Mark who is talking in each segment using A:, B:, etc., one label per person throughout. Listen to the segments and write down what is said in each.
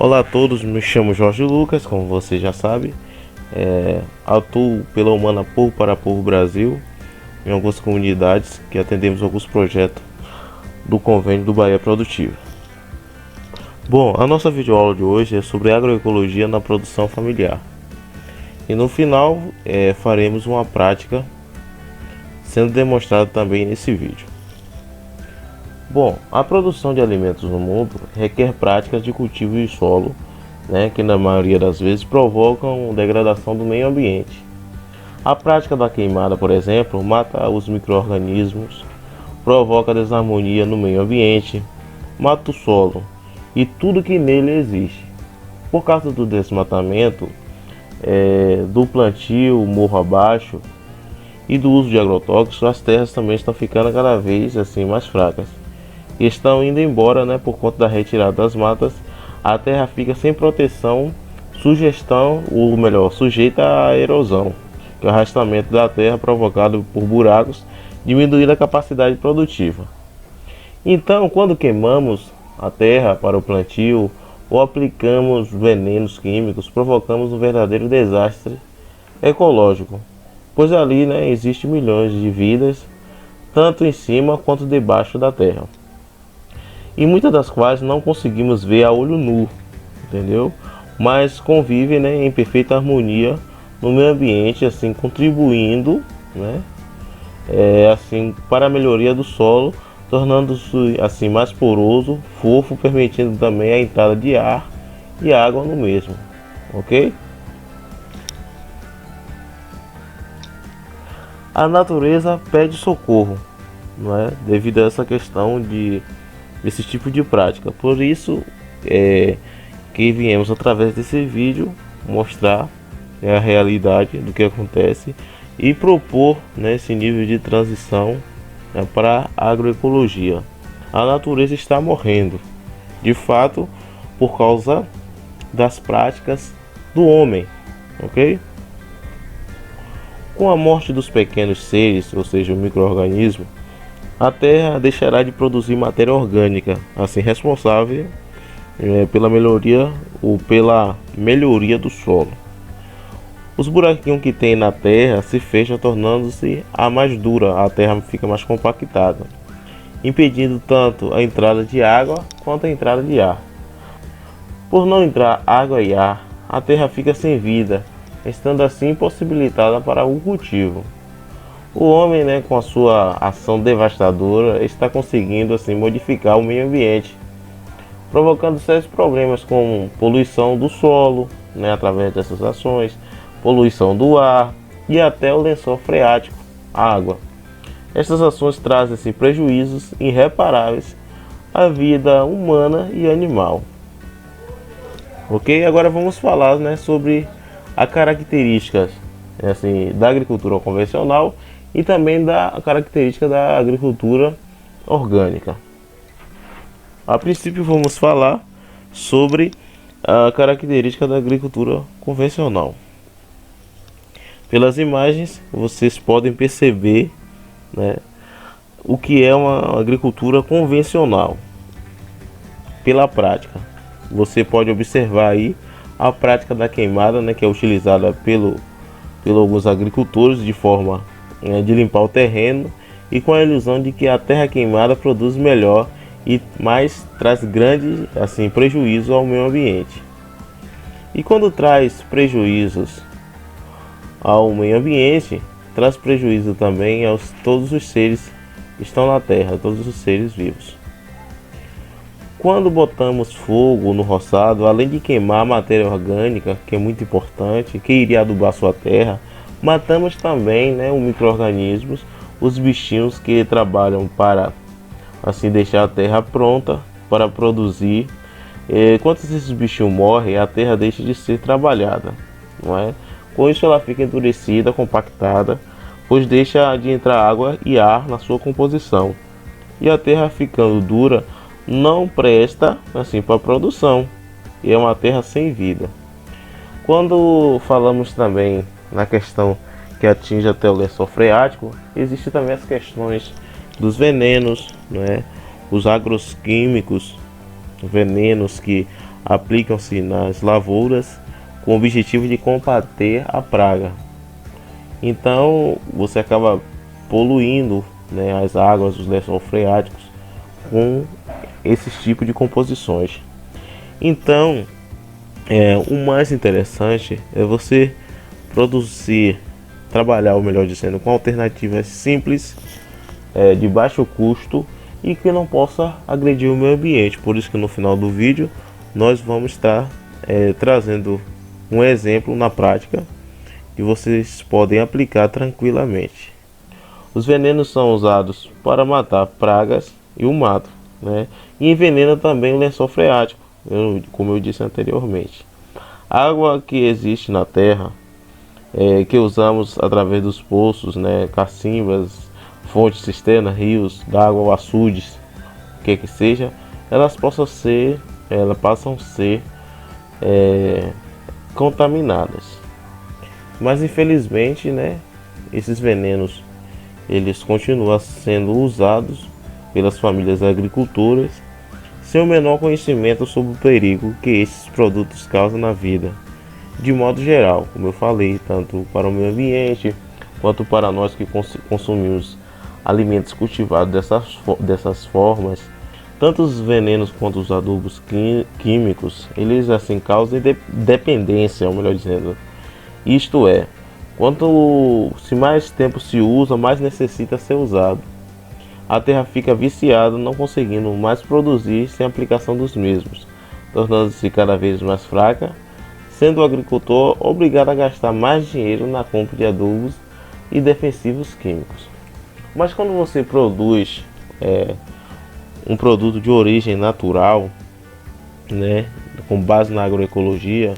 A: Olá a todos, me chamo Jorge Lucas, como você já sabe, atuo pela Humana Povo para Povo Brasil, em algumas comunidades que atendemos alguns projetos do convênio do Bahia Produtivo. Bom, a nossa videoaula de hoje é sobre agroecologia na produção familiar. E no final faremos uma prática sendo demonstrada também nesse vídeo. Bom, a produção de alimentos no mundo requer práticas de cultivo de solo, que na maioria das vezes provocam degradação do meio ambiente. A prática da queimada, por exemplo, mata os micro-organismos, provoca desarmonia no meio ambiente, mata o solo e tudo que nele existe. Por causa do desmatamento, do plantio morro abaixo e do uso de agrotóxicos, as terras também estão ficando cada vez assim mais fracas. E estão indo embora, por conta da retirada das matas. A terra fica sem proteção, sujeita à erosão, que é o arrastamento da terra provocado por buracos, diminuindo a capacidade produtiva. Então, quando queimamos a terra para o plantio ou aplicamos venenos químicos, provocamos um verdadeiro desastre ecológico, pois ali existe milhões de vidas, tanto em cima quanto debaixo da terra, e muitas das quais não conseguimos ver a olho nu, entendeu? Mas convivem em perfeita harmonia no meio ambiente, assim contribuindo, assim para a melhoria do solo, tornando-se assim mais poroso, fofo, permitindo também a entrada de ar e água no mesmo, ok? A natureza pede socorro, devido a essa questão desse tipo de prática. Por isso que viemos através desse vídeo mostrar a realidade do que acontece e propor esse nível de transição para a agroecologia. A natureza está morrendo, de fato, por causa das práticas do homem, ok? Com a morte dos pequenos seres, ou seja, o micro-organismo, a terra deixará de produzir matéria orgânica, assim responsável pela melhoria do solo. Os buraquinhos que tem na terra se fecham, tornando-se a mais dura, a terra fica mais compactada, impedindo tanto a entrada de água quanto a entrada de ar. Por não entrar água e ar, a terra fica sem vida, estando assim impossibilitada para o cultivo. O homem, com a sua ação devastadora, está conseguindo assim modificar o meio ambiente, provocando sérios problemas como poluição do solo, através dessas ações, poluição do ar e até o lençol freático, a água. Essas ações trazem prejuízos irreparáveis à vida humana e animal. Ok? Agora vamos falar sobre as características da agricultura convencional e também da característica da agricultura orgânica. A princípio vamos falar sobre a característica da agricultura convencional. Pelas imagens vocês podem perceber o que é uma agricultura convencional. Pela prática, você pode observar aí a prática da queimada, que é utilizada pelos alguns agricultores de forma de limpar o terreno e com a ilusão de que a terra queimada produz melhor e mais traz grandes prejuízos ao meio ambiente. E quando traz prejuízos ao meio ambiente, traz prejuízo também a todos os seres que estão na terra, todos os seres vivos. Quando botamos fogo no roçado, além de queimar a matéria orgânica, que é muito importante, que iria adubar sua terra, matamos também os micro-organismos, os bichinhos que trabalham para deixar a terra pronta para produzir. Quando esses bichinhos morrem, a terra deixa de ser trabalhada, Com isso ela fica endurecida, compactada, pois deixa de entrar água e ar na sua composição. E a terra ficando dura não presta para a produção, e é uma terra sem vida. Quando falamos também na questão que atinge até o lençol freático, existe também as questões dos venenos, os agroquímicos, venenos que aplicam-se nas lavouras com o objetivo de combater a praga. Então você acaba poluindo, né, as águas, os lençóis freáticos com esses tipos de composições. Então, o mais interessante é você produzir, trabalhar, ou melhor dizendo, com alternativas simples, de baixo custo e que não possa agredir o meio ambiente. Por isso que no final do vídeo nós vamos estar trazendo um exemplo na prática que vocês podem aplicar tranquilamente. Os venenos são usados para matar pragas e o mato, né? E envenena também o lençol freático, como eu disse anteriormente. A água que existe na terra, que usamos através dos poços, né, cacimbas, fontes, cisternas, rios d'água ou açudes, o que seja, elas passam a ser contaminadas. Mas infelizmente, né, esses venenos eles continuam sendo usados pelas famílias agricultoras sem o menor conhecimento sobre o perigo que esses produtos causam na vida, de modo geral, como eu falei, tanto para o meio ambiente quanto para nós que consumimos alimentos cultivados dessas formas. Tanto os venenos quanto os adubos químicos, eles assim causam dependência, ou melhor dizendo, isto é, quanto mais tempo se usa, mais necessita ser usado. A terra fica viciada, não conseguindo mais produzir sem aplicação dos mesmos, tornando-se cada vez mais fraca, sendo o agricultor obrigado a gastar mais dinheiro na compra de adubos e defensivos químicos. Mas quando você produz um produto de origem natural, né, com base na agroecologia,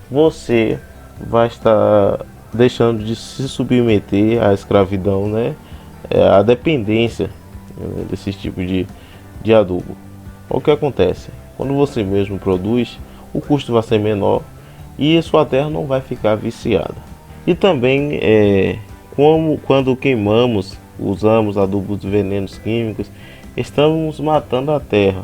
A: você vai estar deixando de se submeter à escravidão, né, à dependência, né, desse tipo de adubo. O que acontece? Quando você mesmo produz, o custo vai ser menor e a sua terra não vai ficar viciada. E também, quando queimamos, usamos adubos de venenos químicos, estamos matando a terra.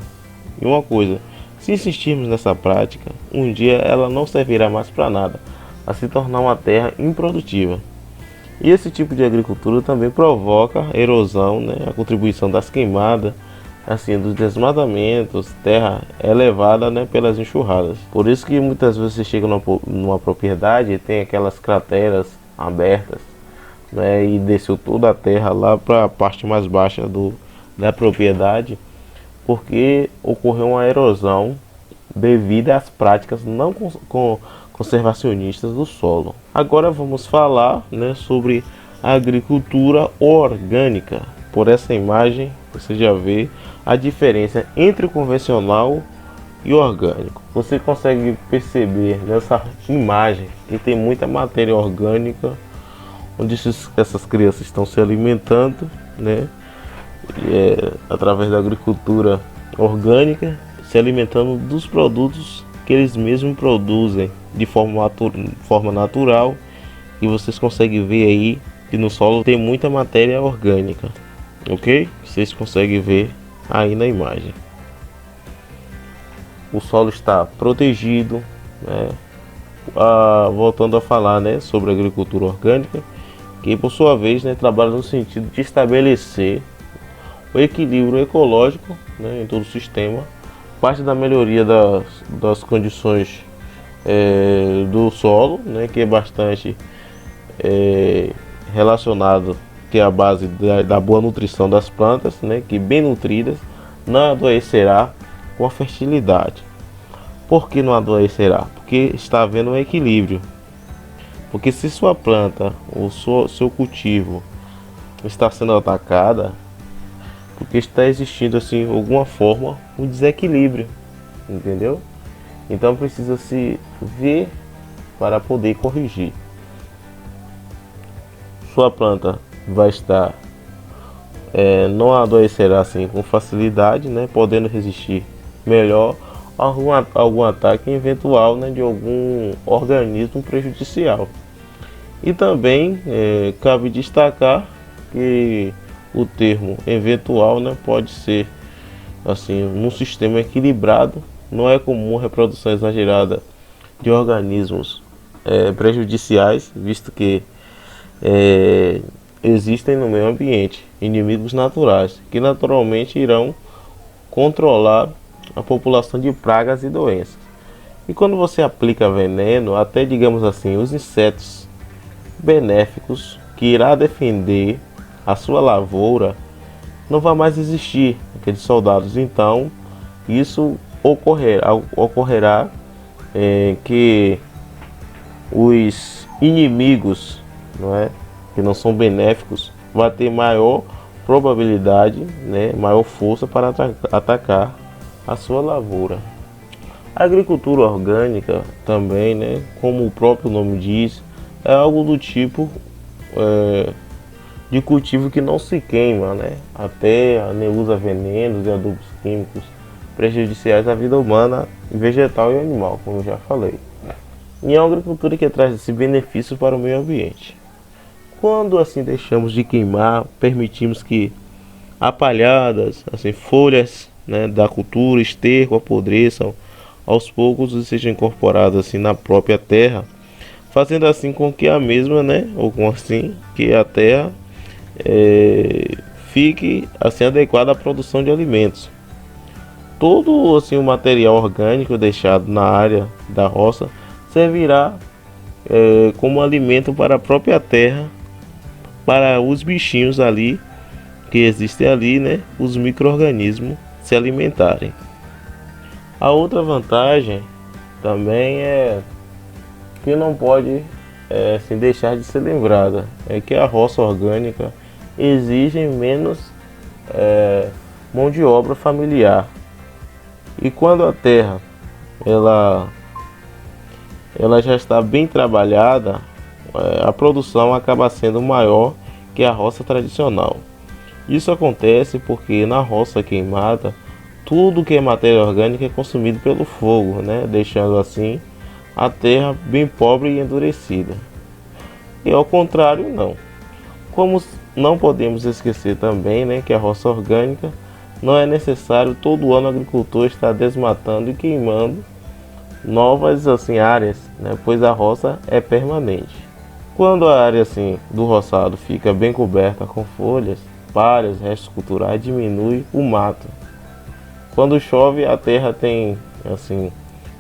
A: E uma coisa, se insistirmos nessa prática, um dia ela não servirá mais para nada, a se tornar uma terra improdutiva. E esse tipo de agricultura também provoca erosão, né? A contribuição das queimadas, assim, dos desmatamentos, terra é levada, né, pelas enxurradas. Por isso que muitas vezes você chega numa propriedade e tem aquelas crateras abertas, né, e desceu toda a terra lá para a parte mais baixa da propriedade, porque ocorreu uma erosão devido às práticas não conservacionistas do solo. Agora vamos falar, né, sobre a agricultura orgânica. Por essa imagem você já vê a diferença entre o convencional e o orgânico. Você consegue perceber nessa imagem que tem muita matéria orgânica, onde essas crianças estão se alimentando, né, através da agricultura orgânica, se alimentando dos produtos que eles mesmos produzem de forma natural. E vocês conseguem ver aí que no solo tem muita matéria orgânica, ok? Vocês conseguem ver aí na imagem. O solo está protegido, né? Voltando a falar, né, sobre a agricultura orgânica, que por sua vez, né, trabalha no sentido de estabelecer o equilíbrio ecológico, né, em todo o sistema, parte da melhoria das condições do solo, né, que é bastante relacionado, que é a base da boa nutrição das plantas, né, que bem nutridas não adoecerá com a fertilidade. Por que não adoecerá? Porque está havendo um equilíbrio. Porque se sua planta ou seu cultivo está sendo atacada, porque está existindo assim alguma forma um desequilíbrio, entendeu? Então precisa se ver para poder corrigir. Sua planta vai estar não adoecerá assim com facilidade, né, podendo resistir melhor a algum ataque eventual, né, de algum organismo prejudicial. E também cabe destacar que o termo eventual, né, pode ser assim num sistema equilibrado, não é comum a reprodução exagerada de organismos prejudiciais, visto que existem no meio ambiente inimigos naturais que naturalmente irão controlar a população de pragas e doenças. E quando você aplica veneno, até digamos assim, os insetos benéficos que irá defender a sua lavoura, não vai mais existir aqueles soldados. Então isso ocorrerá que os inimigos, não é, que não são benéficos, vai ter maior probabilidade, né, maior força para atacar a sua lavoura. A agricultura orgânica também, né, como o próprio nome diz, é algo do tipo de cultivo que não se queima, né, a terra, nem usa venenos e adubos químicos prejudiciais à vida humana, vegetal e animal, como eu já falei. E é uma agricultura que traz esse benefício para o meio ambiente. Quando assim deixamos de queimar, permitimos que apalhadas, assim, folhas, né, da cultura, esterco, apodreçam aos poucos e sejam incorporadas assim na própria terra, fazendo assim com que a mesma, né, ou com assim que a terra fique assim adequada à produção de alimentos. Todo assim o material orgânico deixado na área da roça servirá como alimento para a própria terra, para os bichinhos ali que existem ali, né, os micro-organismos se alimentarem. A outra vantagem também é que não pode se deixar de ser lembrada, é que a roça orgânica exige menos mão de obra familiar. E quando a terra ela já está bem trabalhada, a produção acaba sendo maior que a roça tradicional. Isso acontece porque na roça queimada, tudo que é matéria orgânica é consumido pelo fogo, né? Deixando assim a terra bem pobre e endurecida. E ao contrário, não. Como não podemos esquecer também, né, que a roça orgânica não é necessário todo ano o agricultor estar desmatando e queimando novas assim áreas, né, pois a roça é permanente. Quando a área assim do roçado fica bem coberta com folhas, palhas, restos culturais, diminui o mato. Quando chove, a terra tem assim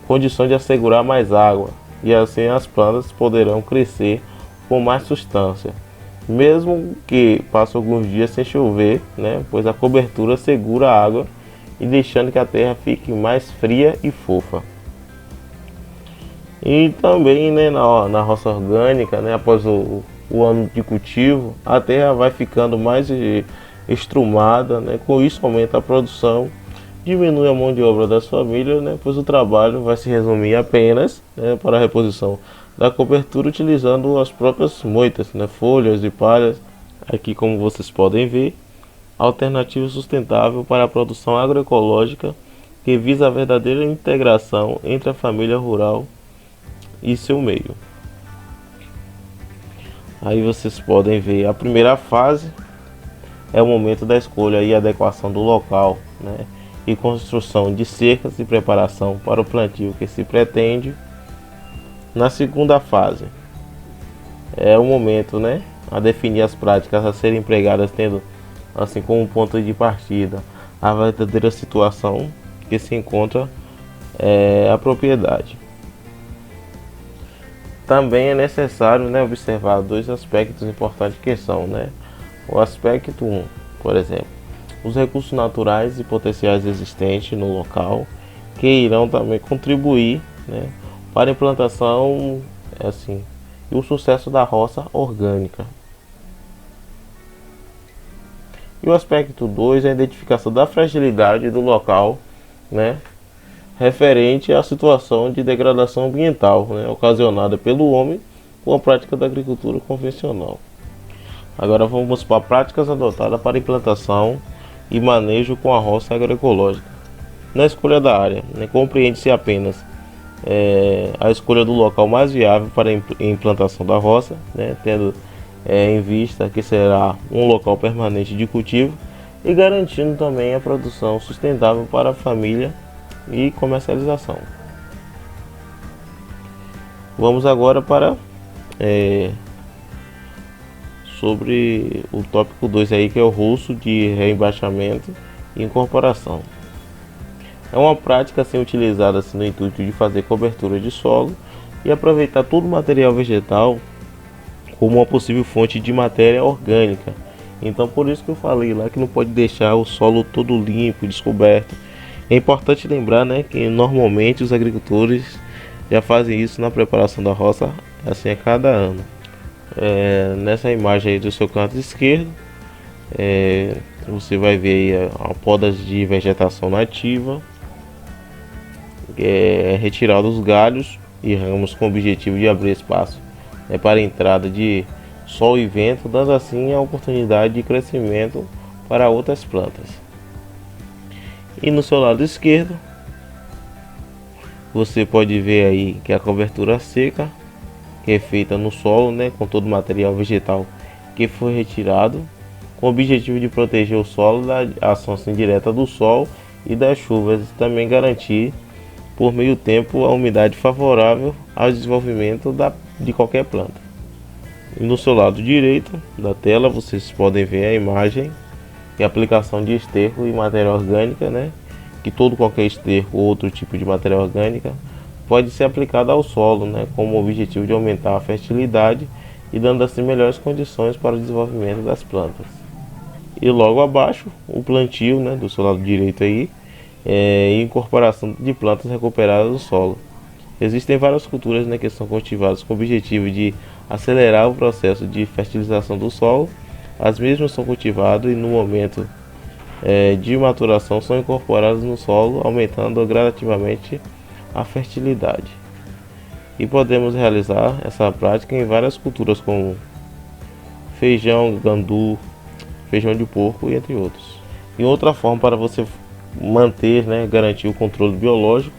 A: condição de assegurar mais água e assim as plantas poderão crescer com mais substância, mesmo que passe alguns dias sem chover, né, pois a cobertura segura a água e deixando que a terra fique mais fria e fofa. E também, né, na roça orgânica, né, após o ano de cultivo, a terra vai ficando mais estrumada, né, com isso aumenta a produção, diminui a mão de obra das famílias, né, pois o trabalho vai se resumir apenas, né, para a reposição da cobertura utilizando as próprias moitas, né, folhas e palhas. Aqui, como vocês podem ver, alternativa sustentável para a produção agroecológica que visa a verdadeira integração entre a família rural e seu meio. Aí vocês podem ver a primeira fase é o momento da escolha e adequação do local, né, e construção de cercas e preparação para o plantio que se pretende. Na segunda fase é o momento, né, a definir as práticas a serem empregadas, tendo assim como ponto de partida a verdadeira situação que se encontra a propriedade. Também é necessário, né, observar dois aspectos importantes que são, né, o aspecto 1, por exemplo, os recursos naturais e potenciais existentes no local que irão também contribuir, né, para a implantação assim, e o sucesso da roça orgânica. E o aspecto 2 é a identificação da fragilidade do local, né, referente à situação de degradação ambiental, né, ocasionada pelo homem com a prática da agricultura convencional. Agora vamos para práticas adotadas para implantação e manejo com a roça agroecológica. Na escolha da área, né, compreende-se apenas a escolha do local mais viável para a implantação da roça, né, tendo em vista que será um local permanente de cultivo e garantindo também a produção sustentável para a família e comercialização. Vamos agora para sobre o tópico 2 aí, que é o roço de reembaixamento e incorporação. É uma prática assim utilizada assim, no intuito de fazer cobertura de solo e aproveitar todo o material vegetal como uma possível fonte de matéria orgânica. Então por isso que eu falei lá que não pode deixar o solo todo limpo, descoberto. É importante lembrar, né, que normalmente os agricultores já fazem isso na preparação da roça assim a cada ano. Nessa imagem aí do seu canto esquerdo, você vai ver aí a podas de vegetação nativa, retirada os galhos e ramos com o objetivo de abrir espaço para a entrada de sol e vento, dando assim a oportunidade de crescimento para outras plantas. E no seu lado esquerdo, você pode ver aí que a cobertura seca, que é feita no solo, né, com todo o material vegetal que foi retirado, com o objetivo de proteger o solo da ação assim, direta do sol e das chuvas, e também garantir por meio tempo a umidade favorável ao desenvolvimento de qualquer planta. E no seu lado direito da tela vocês podem ver a imagem e a aplicação de esterco e matéria orgânica, né, que qualquer esterco ou outro tipo de matéria orgânica pode ser aplicado ao solo, né, com o objetivo de aumentar a fertilidade e dando assim melhores condições para o desenvolvimento das plantas. E logo abaixo o plantio, né, do seu lado direito aí, e incorporação de plantas recuperadas do solo. Existem várias culturas, né, que são cultivadas com o objetivo de acelerar o processo de fertilização do solo. As mesmas são cultivadas e no momento de maturação são incorporadas no solo, aumentando gradativamente a fertilidade. E podemos realizar essa prática em várias culturas como feijão, gandu, feijão de porco e entre outros. E outra forma para você manter, né, garantir o controle biológico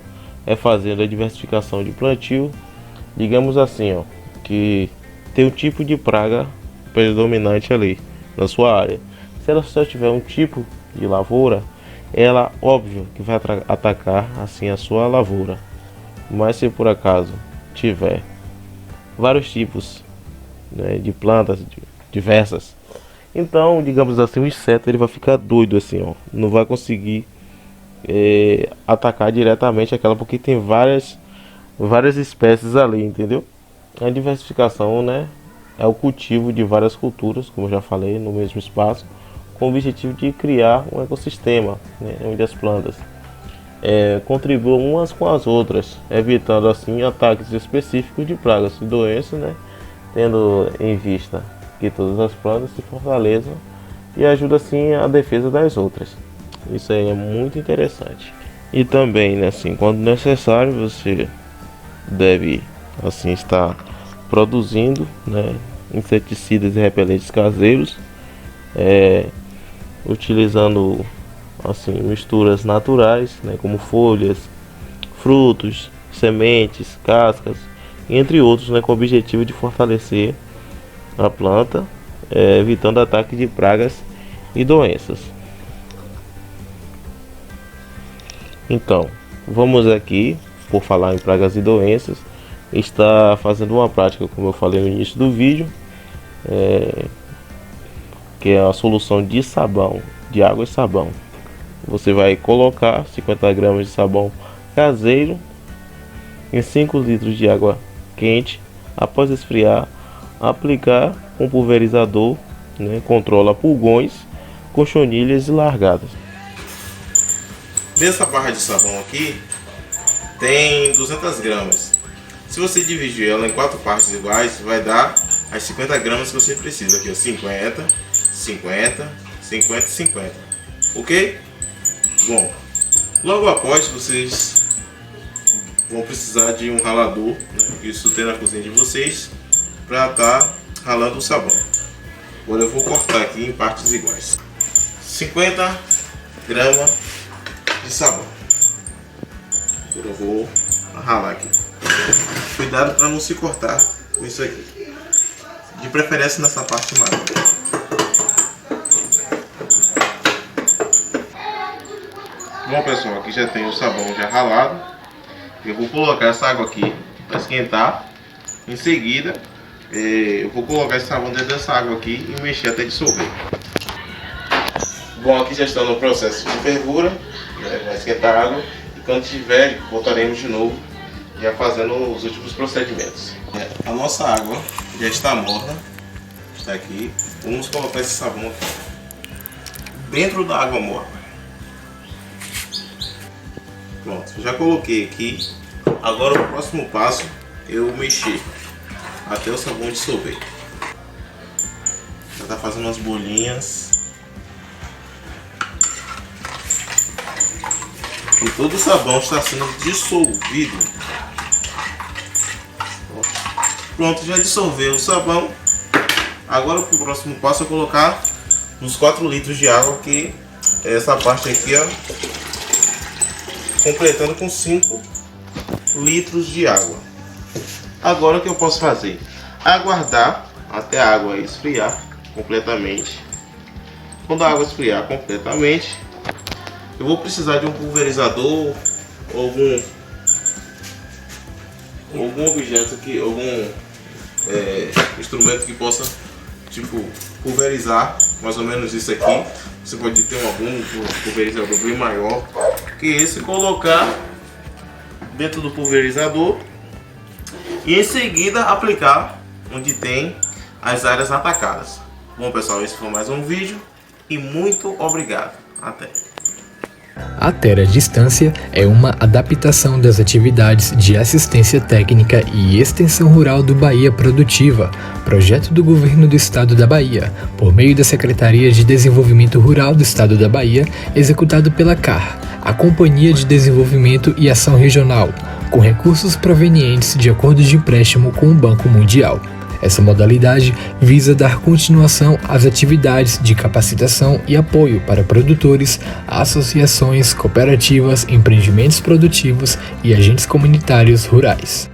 A: é fazendo a diversificação de plantio. Digamos assim, ó, que tem um tipo de praga predominante ali na sua área. Se ela só tiver um tipo de lavoura, ela óbvio que vai atacar assim a sua lavoura. Mas se por acaso tiver vários tipos, né, de plantas diversas, então digamos assim, o inseto ele vai ficar doido assim, ó, não vai conseguir atacar diretamente aquela, porque tem várias espécies ali, entendeu? A diversificação, né, é o cultivo de várias culturas, como eu já falei, no mesmo espaço, com o objetivo de criar um ecossistema, né, onde as plantas contribuam umas com as outras, evitando assim ataques específicos de pragas e doenças, né, tendo em vista que todas as plantas se fortalecem e ajuda assim a defesa das outras. Isso aí é muito interessante. E também, né, assim, quando necessário, você deve assim estar produzindo, né, inseticidas e repelentes caseiros, utilizando assim misturas naturais, né, como folhas, frutos, sementes, cascas, entre outros, né, com o objetivo de fortalecer a planta, evitando ataques de pragas e doenças. Então, vamos aqui, por falar em pragas e doenças, está fazendo uma prática, como eu falei no início do vídeo, que é a solução de sabão, de água e sabão. Você vai colocar 50 gramas de sabão caseiro em 5 litros de água quente. Após esfriar, aplicar com pulverizador, né, controla pulgões, cochonilhas e largadas. Nessa barra de sabão aqui tem 200 gramas. Se você dividir ela em 4 partes iguais, vai dar as 50 gramas que você precisa. Aqui, ó, 50, 50, 50 e 50. Ok? Bom, logo após vocês vão precisar de um ralador, né? Isso tem na cozinha de vocês, para estar ralando o sabão. Agora eu vou cortar aqui em partes iguais. 50 gramas de sabão. Agora eu vou ralar aqui. Cuidado para não se cortar com isso aqui. De preferência nessa parte maior. Bom pessoal, aqui já tem o sabão já ralado. Eu vou colocar essa água aqui para esquentar. Em seguida, eu vou colocar esse sabão dentro dessa água aqui e mexer até dissolver. Bom, aqui já está no processo de fervura, né? Vai esquentar a água e quando tiver, voltaremos de novo, já fazendo os últimos procedimentos. A nossa água já está morna, está aqui. Vamos colocar esse sabão aqui dentro da água morna. Pronto, já coloquei aqui. Agora o próximo passo é eu mexer até o sabão dissolver. Já está fazendo umas bolinhas. E todo o sabão está sendo dissolvido. Pronto, já dissolveu o sabão. Agora o próximo passo é colocar nos 4 litros de água, que é essa parte aqui, ó, completando com 5 litros de água. Agora o que eu posso fazer? Aguardar até a água esfriar completamente. Quando a água esfriar completamente, eu vou precisar de um pulverizador, algum objeto que, instrumento que possa, tipo, pulverizar mais ou menos isso aqui. Você pode ter algum pulverizador bem maior que esse, colocar dentro do pulverizador e em seguida aplicar onde tem as áreas atacadas. Bom pessoal, esse foi mais um vídeo e muito obrigado. Até!
B: A Terra Distância é uma adaptação das atividades de assistência técnica e extensão rural do Bahia Produtiva, projeto do Governo do Estado da Bahia, por meio da Secretaria de Desenvolvimento Rural do Estado da Bahia, executado pela CAR, a Companhia de Desenvolvimento e Ação Regional, com recursos provenientes de acordos de empréstimo com o Banco Mundial. Essa modalidade visa dar continuação às atividades de capacitação e apoio para produtores, associações, cooperativas, empreendimentos produtivos e agentes comunitários rurais.